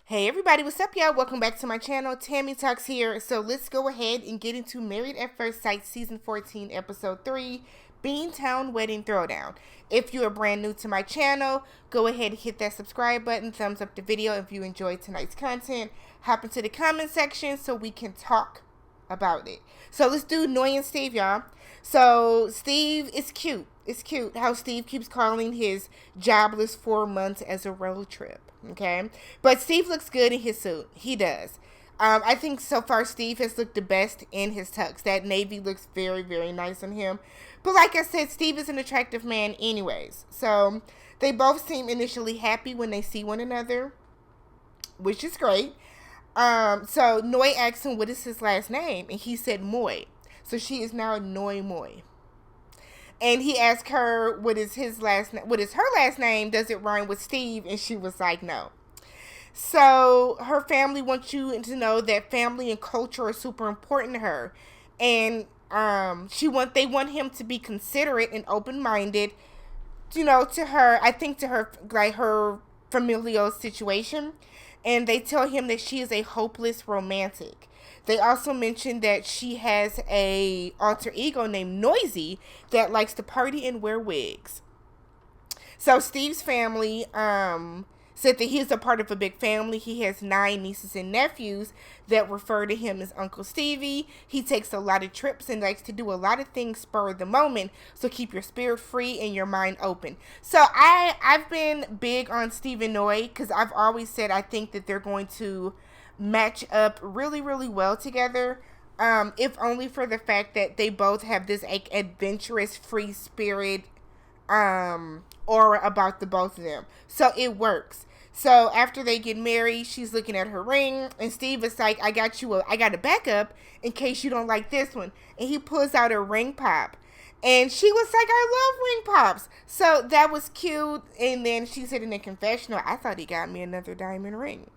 Hey everybody, what's up y'all? Welcome back to my channel. Tammy Talks here. So let's go ahead and get into Married at First Sight Season 14, Episode 3, Beantown Wedding Throwdown. If you are brand new to my channel, go ahead and hit that subscribe button, thumbs up the video if you enjoyed tonight's content. Hop into the comment section so we can talk about it. So let's do Noy and Steve, y'all. So Steve is cute. It's cute how Steve keeps calling his jobless 4 months as a road trip. Okay, but Steve looks good in his suit. He does. I think so far Steve has looked the best in his tux. That navy looks very, very nice on him. But like I said, Steve is an attractive man anyways. So they both seem initially happy when they see one another, which is great. So Noy asked him what is his last name, and he said Moy. So she is now Noy Moy. And he asked her what is her last name? Does it rhyme with Steve? And she was like, no. So her family wants you to know that family and culture are super important to her. And they want him to be considerate and open-minded, to her, I think to her, like her familial situation. And they tell him that she is a hopeless romantic. They also mentioned that she has a alter ego named Noisy that likes to party and wear wigs. So Steve's family said that he's a part of a big family. He has 9 nieces and nephews that refer to him as Uncle Stevie. He takes a lot of trips and likes to do a lot of things spur of the moment. So keep your spirit free and your mind open. So I've been big on Steve and Noy because I've always said I think that they're going to match up really, really well together. If only for the fact that they both have this adventurous, free spirit aura about the both of them. So it works. So after they get married, she's looking at her ring, and Steve is like, I got a backup in case you don't like this one. And he pulls out a ring pop. And she was like, I love ring pops. So that was cute. And then she said in the confessional, I thought he got me another diamond ring.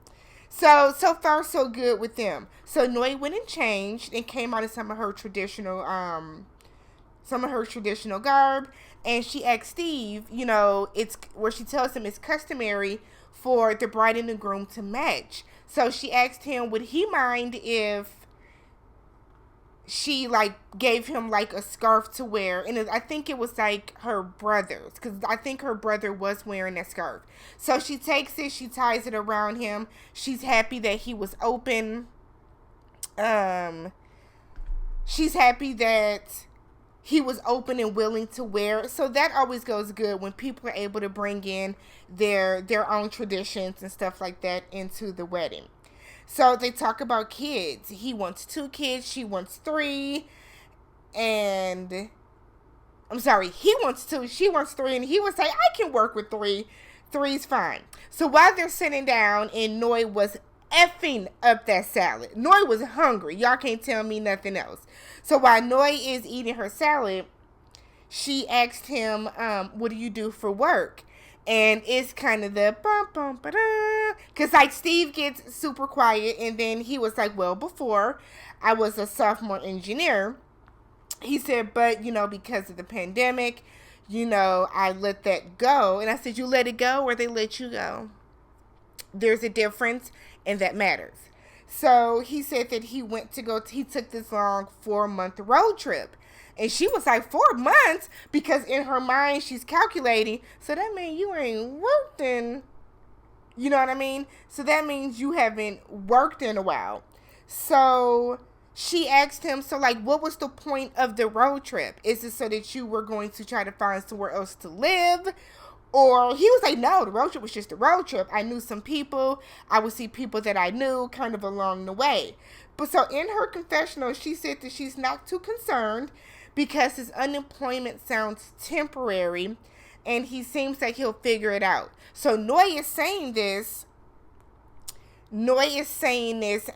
So far so good with them. So Noy went and changed and came out in some of her traditional garb, and she asked Steve, it's where she tells him it's customary for the bride and the groom to match. So she asked him, would he mind if she gave him a scarf to wear, and I think it was her brother's, because I think her brother was wearing that scarf. So she takes it, she ties it around him. She's happy that he was open. She's happy that he was open and willing to wear. So that always goes good when people are able to bring in their own traditions and stuff like that into the wedding. So they talk about kids. He wants 2 kids. She wants 3. And I'm sorry, he wants 2. She wants 3. And he was like, I can work with 3. 3's fine. So while they're sitting down, and Noy was effing up that salad. Noy was hungry. Y'all can't tell me nothing else. So while Noy is eating her salad, she asked him, what do you do for work? And it's kind of the bum bum ba da, because Steve gets super quiet, and then he was like, well, before I was a sophomore engineer. He said, but because of the pandemic, I let that go. And I said, you let it go or they let you go? There's a difference, and that matters. So he said that he took this long 4-month road trip. And she was like, 4 months? Because in her mind, she's calculating. So that means you ain't worked in, you know what I mean? So that means you haven't worked in a while. So she asked him, so what was the point of the road trip? Is it so that you were going to try to find somewhere else to live? Or he was like, no, the road trip was just a road trip. I knew some people. I would see people that I knew kind of along the way. But so in her confessional, she said that she's not too concerned because his unemployment sounds temporary and he seems like he'll figure it out. So Noy is saying this,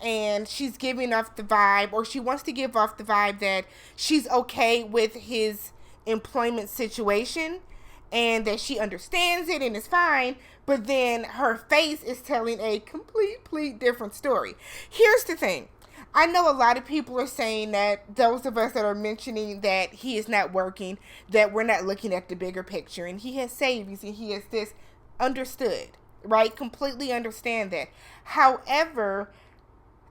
and she's giving off the vibe, or she wants to give off the vibe that she's okay with his employment situation and that she understands it and it's fine. But then her face is telling a complete different story. Here's the thing. I know a lot of people are saying that those of us that are mentioning that he is not working, that we're not looking at the bigger picture, and he has savings and he has this. Understood. right? Completely understand that. However,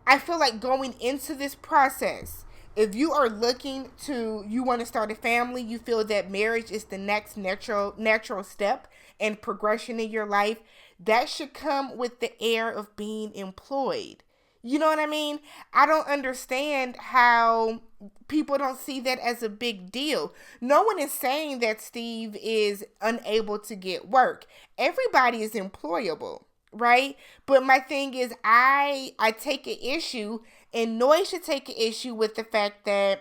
I feel like going into this process, if you are looking to, you want to start a family, you feel that marriage is the next natural step and progression in your life, that should come with the air of being employed. You know what I mean? I don't understand how people don't see that as a big deal. No one is saying that Steve is unable to get work. Everybody is employable, right? But my thing is, I take an issue, and Noy should take an issue with the fact that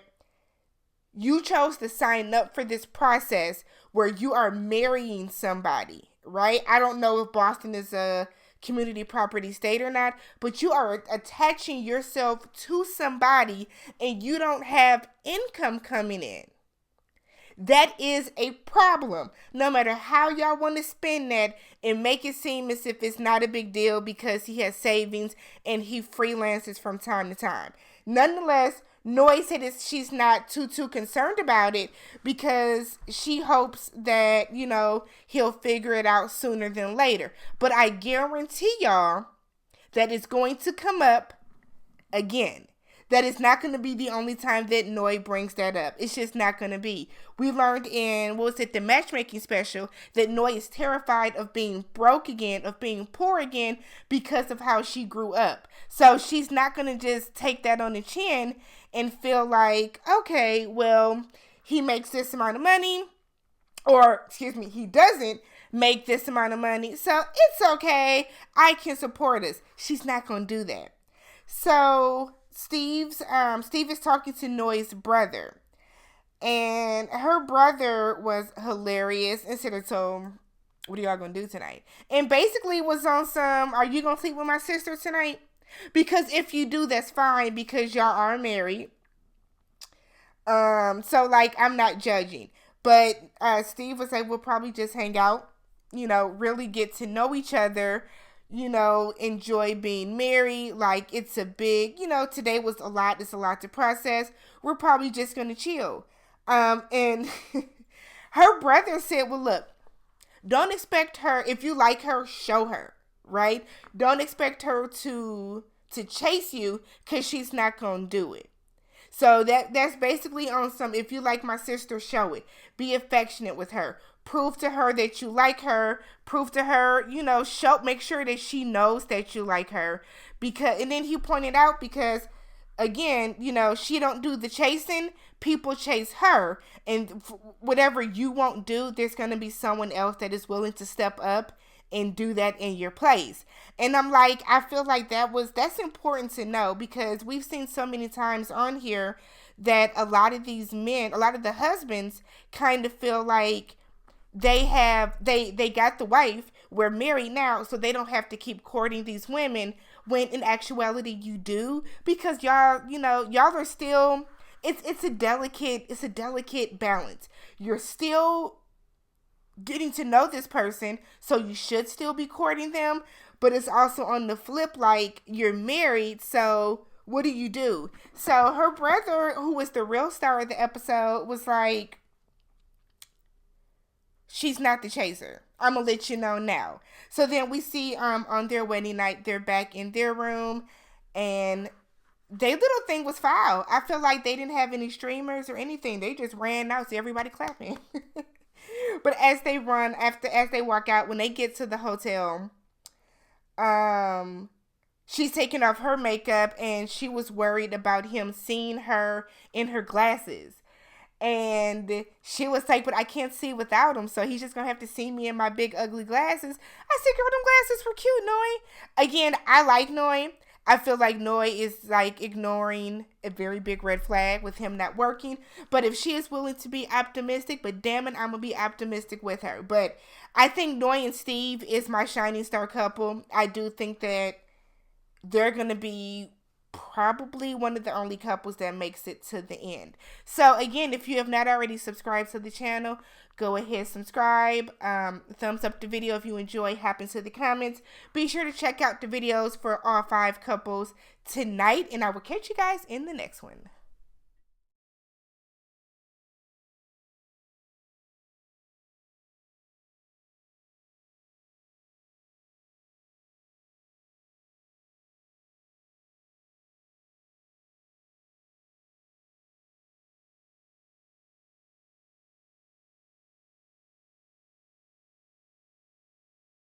you chose to sign up for this process where you are marrying somebody, right? I don't know if Boston is a community property state or not, but you are attaching yourself to somebody and you don't have income coming in. That is a problem. No matter how y'all want to spin that and make it seem as if it's not a big deal because he has savings and he freelances from time to time. Nonetheless, Noy said that she's not too concerned about it because she hopes that, he'll figure it out sooner than later. But I guarantee y'all that it's going to come up again. That is not going to be the only time that Noy brings that up. It's just not going to be. We learned in, the matchmaking special, that Noy is terrified of being broke again, of being poor again, because of how she grew up. So she's not going to just take that on the chin and feel like, okay, well, he makes this amount of money, or, he doesn't make this amount of money, so it's okay, I can support us. She's not going to do that. So Steve is talking to Noy's brother, and her brother was hilarious. Instead of told, what are y'all gonna do tonight? And basically was on some, are you gonna sleep with my sister tonight? Because if you do, that's fine, because y'all are married. So I'm not judging, but Steve was like, we'll probably just hang out, really get to know each other, enjoy being married. Like, it's a big, today was a lot. It's a lot to process. We're probably just going to chill. And her brother said, well, look, don't expect her, if you like her, show her, right? Don't expect her to chase you, because she's not going to do it. So that's basically on some, if you like my sister, show it. Be affectionate with her. Prove to her that you like her. Prove to her, make sure that she knows that you like her. And then he pointed out, because again, she don't do the chasing. People chase her. And whatever you won't do, there's going to be someone else that is willing to step up and do that in your place. And I'm like, I feel like that's important to know, because we've seen so many times on here that a lot of these men, a lot of the husbands kind of feel like they got the wife, we're married now, so they don't have to keep courting these women, when in actuality you do, because y'all are still, it's a delicate balance. You're still getting to know this person, so you should still be courting them, but it's also on the flip, like, you're married, so what do? So her brother, who was the real star of the episode, was like, she's not the chaser. I'm gonna let you know now. So then we see on their wedding night, they're back in their room, and their little thing was foul. I feel like they didn't have any streamers or anything. They just ran out, so everybody clapping. But as they walk out, when they get to the hotel, she's taking off her makeup, and she was worried about him seeing her in her glasses. And she was like, but I can't see without him, so he's just going to have to see me in my big ugly glasses. I said, girl, them glasses were cute, Noy. Again, I like Noy. I feel like Noy is ignoring a very big red flag with him not working. But if she is willing to be optimistic, but damn it, I'm going to be optimistic with her. But I think Noy and Steve is my shining star couple. I do think that they're going to be probably one of the only couples that makes it to the end. So again, if you have not already subscribed to the channel, go ahead, subscribe, thumbs up the video if you enjoy, hop into the comments. Be sure to check out the videos for all 5 couples tonight, and I will catch you guys in the next one.